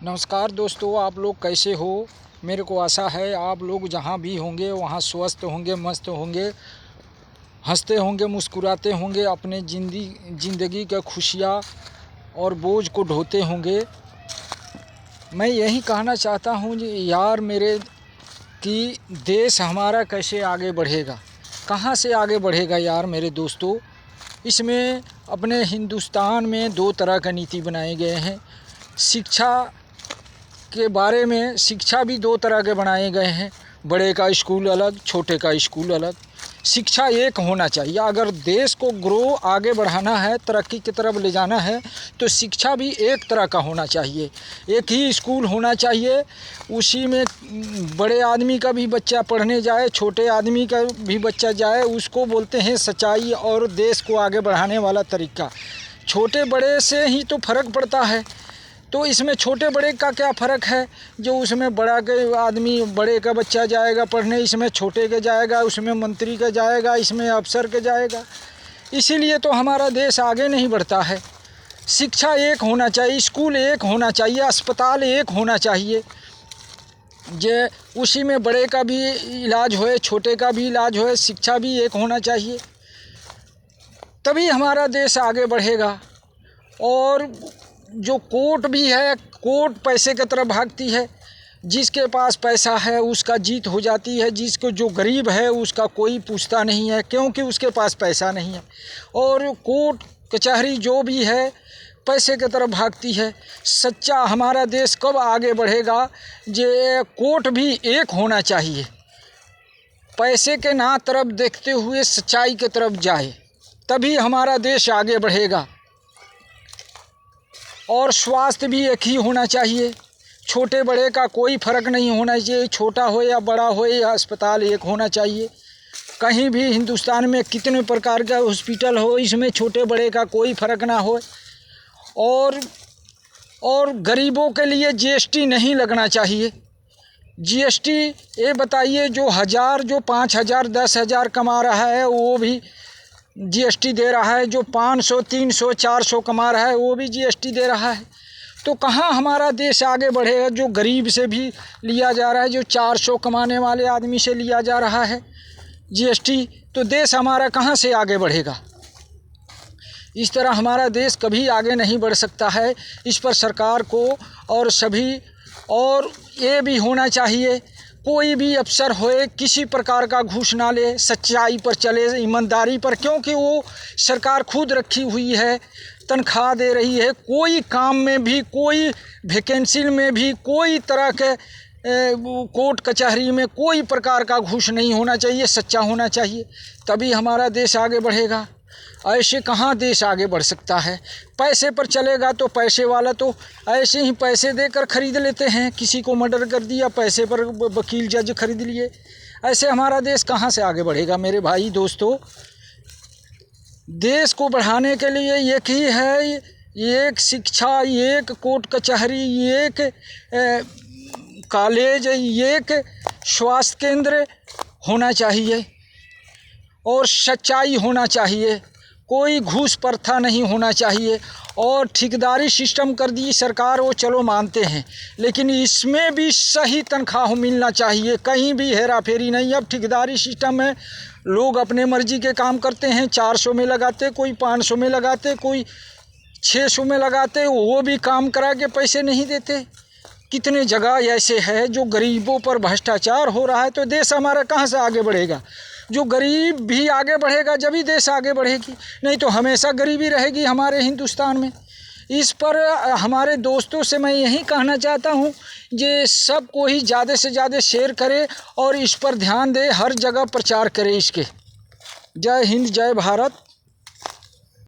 नमस्कार दोस्तों, आप लोग कैसे हो। मेरे को आशा है आप लोग जहाँ भी होंगे वहाँ स्वस्थ होंगे, मस्त होंगे, हंसते होंगे, मुस्कुराते होंगे, अपने ज़िंदगी का खुशियाँ और बोझ को ढोते होंगे। मैं यही कहना चाहता हूँ जी यार मेरे कि देश हमारा कैसे आगे बढ़ेगा, कहाँ से आगे बढ़ेगा यार मेरे दोस्तों। इसमें अपने हिंदुस्तान में दो तरह का नीति बनाए गए हैं। शिक्षा के बारे में शिक्षा भी दो तरह के बनाए गए हैं, बड़े का स्कूल अलग, छोटे का स्कूल अलग। शिक्षा एक होना चाहिए। अगर देश को ग्रो आगे बढ़ाना है, तरक्की की तरफ ले जाना है, तो शिक्षा भी एक तरह का होना चाहिए। एक ही स्कूल होना चाहिए, उसी में बड़े आदमी का भी बच्चा पढ़ने जाए, छोटे आदमी का भी बच्चा जाए। उसको बोलते हैं सच्चाई और देश को आगे बढ़ाने वाला तरीका। छोटे बड़े से ही तो फ़र्क पड़ता है। तो इसमें छोटे बड़े का क्या फ़र्क है। जो उसमें बड़ा के आदमी, बड़े का बच्चा जाएगा पढ़ने, इसमें छोटे के जाएगा, उसमें मंत्री का जाएगा, इसमें अफसर के जाएगा। इसीलिए तो हमारा देश आगे नहीं बढ़ता है। शिक्षा एक होना चाहिए, स्कूल एक होना चाहिए, अस्पताल एक होना चाहिए। जे उसी में बड़े का भी इलाज होए, छोटे का भी इलाज होए, शिक्षा भी एक होना चाहिए। तभी हमारा देश आगे बढ़ेगा। और जो कोर्ट भी है, कोर्ट पैसे की तरफ भागती है। जिसके पास पैसा है उसका जीत हो जाती है, जिसको जो गरीब है उसका कोई पूछता नहीं है, क्योंकि उसके पास पैसा नहीं है। और कोर्ट कचहरी जो भी है पैसे की तरफ भागती है। सच्चा हमारा देश कब आगे बढ़ेगा, जे कोर्ट भी एक होना चाहिए, पैसे के ना तरफ देखते हुए सच्चाई की तरफ जाए, तभी हमारा देश आगे बढ़ेगा। और स्वास्थ्य भी एक ही होना चाहिए, छोटे बड़े का कोई फ़र्क नहीं होना चाहिए। छोटा हो या बड़ा हो, या अस्पताल एक होना चाहिए। कहीं भी हिंदुस्तान में कितने प्रकार का हॉस्पिटल हो, इसमें छोटे बड़े का कोई फ़र्क ना हो। और गरीबों के लिए जीएसटी नहीं लगना चाहिए। जीएसटी ये बताइए, जो 5,000 10,000 कमा रहा है वो भी जीएसटी दे रहा है, जो 500 300 400 कमा रहा है वो भी जीएसटी दे रहा है। तो कहाँ हमारा देश आगे बढ़ेगा। जो गरीब से भी लिया जा रहा है, जो 400 कमाने वाले आदमी से लिया जा रहा है जीएसटी, तो देश हमारा कहाँ से आगे बढ़ेगा। इस तरह हमारा देश कभी आगे नहीं बढ़ सकता है। इस पर सरकार को और सभी, और ये भी होना चाहिए, कोई भी अफसर होए किसी प्रकार का घूस ना ले, सच्चाई पर चले, ईमानदारी पर। क्योंकि वो सरकार खुद रखी हुई है, तनख्वाह दे रही है। कोई काम में भी, कोई वैकेंसी में भी, कोई तरह के कोर्ट कचहरी में कोई प्रकार का घूस नहीं होना चाहिए, सच्चा होना चाहिए। तभी हमारा देश आगे बढ़ेगा। ऐसे कहाँ देश आगे बढ़ सकता है। पैसे पर चलेगा तो पैसे वाला तो ऐसे ही पैसे देकर ख़रीद लेते हैं। किसी को मर्डर कर दिया, पैसे पर वकील जज खरीद लिए। ऐसे हमारा देश कहाँ से आगे बढ़ेगा मेरे भाई दोस्तों। देश को बढ़ाने के लिए एक ही है, एक शिक्षा, एक कोर्ट कचहरी, एक कॉलेज, एक स्वास्थ्य केंद्र होना चाहिए, और सच्चाई होना चाहिए। कोई घूस प्रथा नहीं होना चाहिए। और ठेकेदारी सिस्टम कर दी सरकार, वो चलो मानते हैं, लेकिन इसमें भी सही तनख्वाह मिलना चाहिए। कहीं भी हेरा फेरी नहीं। अब ठेकेदारी सिस्टम में लोग अपने मर्जी के काम करते हैं। 400 में लगाते, कोई 500 में लगाते, कोई 600 में लगाते, वो भी काम करा के पैसे नहीं देते। कितने जगह ऐसे है जो गरीबों पर भ्रष्टाचार हो रहा है। तो देश हमारा कहाँ से आगे बढ़ेगा। जो गरीब भी आगे बढ़ेगा जब ही देश आगे बढ़ेगी, नहीं तो हमेशा गरीबी रहेगी हमारे हिंदुस्तान में। इस पर हमारे दोस्तों से मैं यही कहना चाहता हूँ, जे सबको ही ज़्यादा से ज़्यादा शेयर करे और इस पर ध्यान दे, हर जगह प्रचार करे इसके। जय हिंद, जय भारत।